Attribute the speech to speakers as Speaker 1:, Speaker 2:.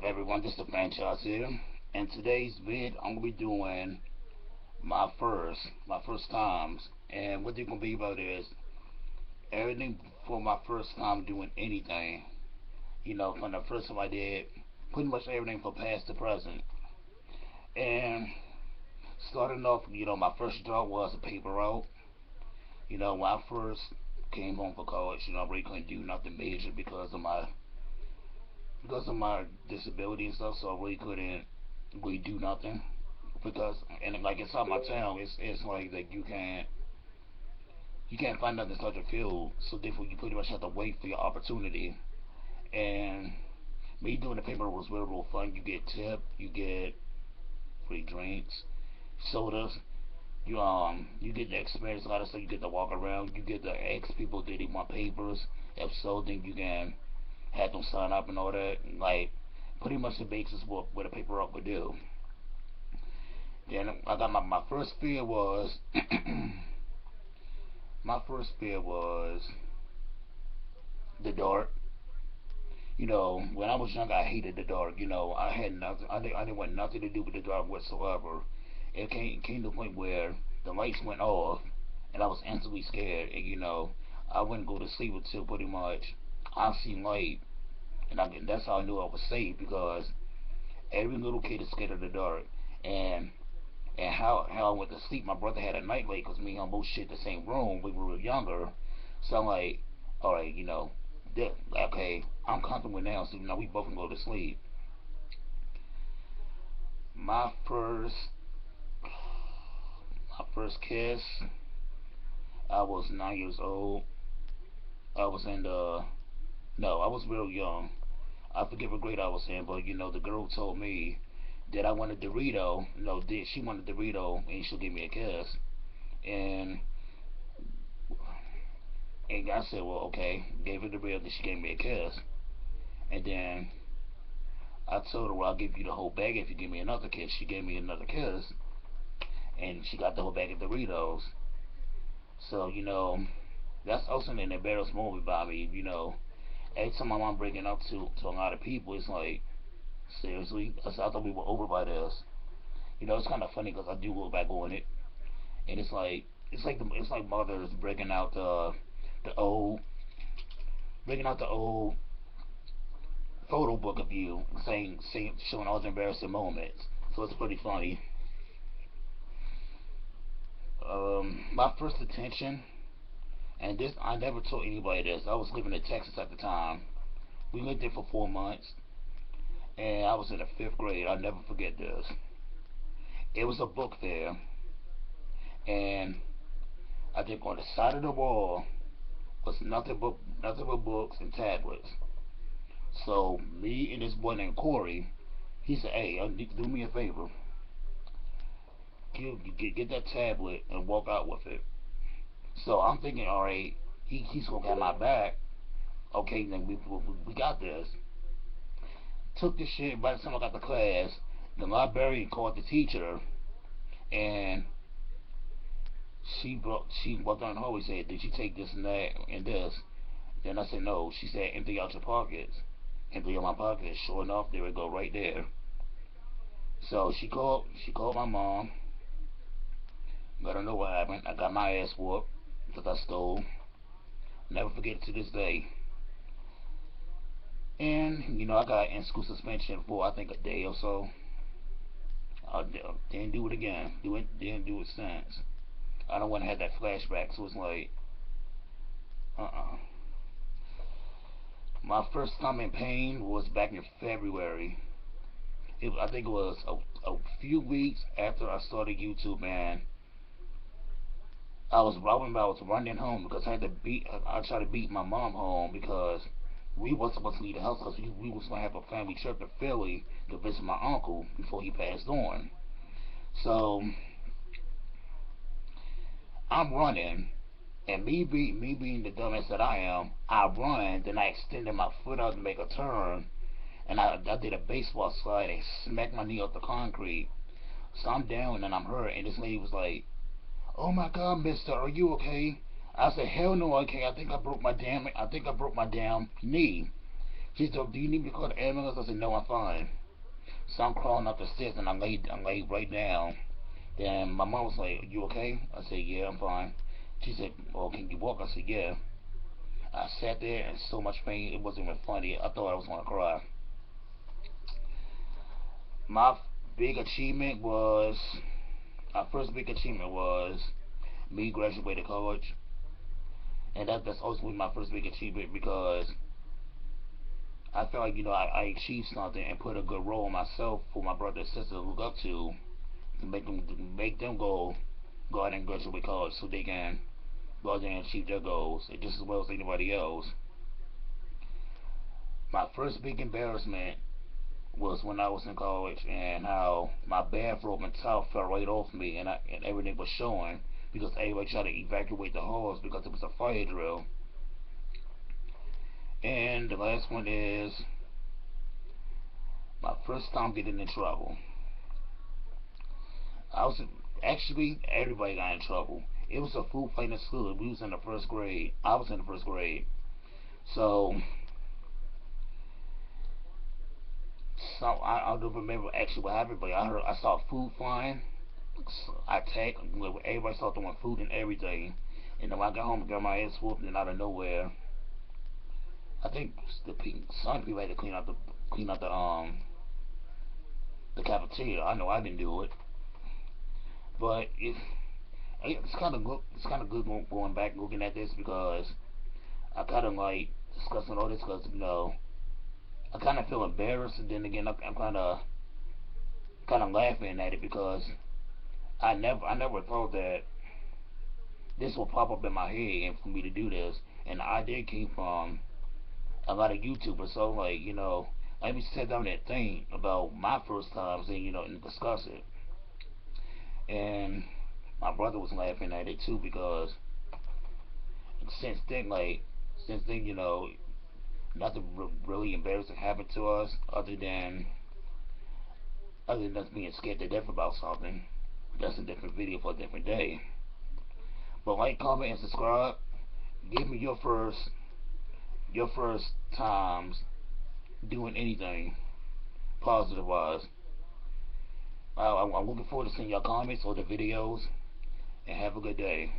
Speaker 1: everyone? This is the franchise here. In today's vid, I'm gonna be doing my first times, and what they're gonna be about is everything for my first time doing anything. From the first time I did, pretty much everything from past to present. And starting off, my first job was a paper route. When I first came home for college, I really couldn't do nothing major because of my disability and stuff, so I really couldn't really do nothing. Because and like inside my town, it's like that you can't find nothing to start your field, so therefore you pretty much have to wait for your opportunity. And me doing the paper was really real fun. You get tip, you get free drinks, sodas. You get to experience a lot of stuff. You get to walk around. You get to ask people did they want papers. If so, then you can have them sign up and all that. Like pretty much the basis of what a paper up would do. Then I got my first fear was my first fear was the dark. When I was young, I hated the dark. I had nothing. I didn't want nothing to do with the dark whatsoever. It came to a point where the lights went off, and I was instantly scared. And I wouldn't go to sleep until pretty much I seen light, and that's how I knew I was safe because every little kid is scared of the dark. And how I went to sleep. My brother had a nightlight because me and him both shared the same room. We were younger, so I'm like, all right, okay, I'm comfortable now. So we both can go to sleep. My first my first kiss, I was 9 years old. I was in the no, I was real young. I forget what grade I was in, but the girl told me that I wanted Dorito. No, did she wanted Dorito and she'll give me a kiss. And and I said, well, okay, gave her the Dorito, then she gave me a kiss. And then I told her, well, I'll give you the whole bag if you give me another kiss. She gave me another kiss, and she got the whole bag of Doritos. So that's also an embarrassing moment by me. Every time my mom bring it up to a lot of people, it's like, seriously, I thought we were over by this. It's kind of funny because I do look back on it, and it's like mothers the old bringing out the old photo book of you, saying showing all the embarrassing moments. So it's pretty funny. My first attention, and this I never told anybody this. I was living in Texas at the time. We lived there for 4 months, and I was in the fifth grade. I'll never forget this. It was a book fair, and I think on the side of the wall was nothing but books and tablets. So me and this boy named Corey, he said, "Hey, do me a favor. Get that tablet and walk out with it." So I'm thinking, all right, he's gonna have my back. Okay, then we got this. Took this shit. By the time I got to class, the librarian called the teacher, and she walked down the hallway and said, "Did you take this and that and this?" Then I said, "No." She said, "Empty out your pockets." Empty out my pockets. Sure enough, there we go, right there. So she called my mom. Let her know what happened. I got my ass whooped because I stole. Never forget it to this day. And I got in school suspension for I think a day or so. I didn't do it again. Didn't do it since. I don't want to have that flashback. So it's like, uh. My first time in pain was back in February. I think it was a few weeks after I started YouTube, man. I was running home because I had to beat. I tried to beat my mom home because we was supposed to leave the house because we was gonna have a family trip to Philly to visit my uncle before he passed on. So I'm running, and me being the dumbass that I am, I run. Then I extended my foot out to make a turn, and I did a baseball slide and smacked my knee off the concrete. So I'm down and I'm hurt, and this lady was like, "Oh my God, Mister, are you okay?" I said, "Hell no, I can't. I think I broke my damn knee." She said, "Do you need me to call the ambulance?" I said, "No, I'm fine." So I'm crawling up the stairs and I laid right down. Then my mom was like, "You okay?" I said, "Yeah, I'm fine." She said, "Well, can you walk?" I said, "Yeah." I sat there in so much pain, it wasn't even funny. I thought I was gonna cry. My big achievement was my first big achievement was me graduating college, and that's always been my first big achievement because I felt like I achieved something and put a good role on myself for my brother and sister to look up to make them go out and graduate college so they can go out there and achieve their goals just as well as anybody else. My first big embarrassment was when I was in college and how my bathrobe and towel fell right off me and everything was showing because everybody tried to evacuate the halls because it was a fire drill. And the last one is my first time getting in trouble. I was actually everybody got in trouble. It was a food fight in school. We was in the first grade. I was in the first grade. So I don't remember actually what happened, but I saw food flying. I tagged everybody started throwing food and everything. And then when I got home and got my ass whooped and out of nowhere, I think some people had to clean out the cafeteria. I know I didn't do it, but it's kind of good going back and looking at this because I kind of like discussing all this because I kind of feel embarrassed and then again I'm kind of laughing at it because I never thought that this will pop up in my head and for me to do this. And the idea came from a lot of YouTubers. So like let me sit down and think about my first times and and discuss it. And my brother was laughing at it too because since then like since then nothing really embarrassing happened to us other than us being scared to death about something. That's a different video for a different day. But like, comment, and subscribe. Give me your first times doing anything positive wise. I'm looking forward to seeing your comments or the videos. And have a good day.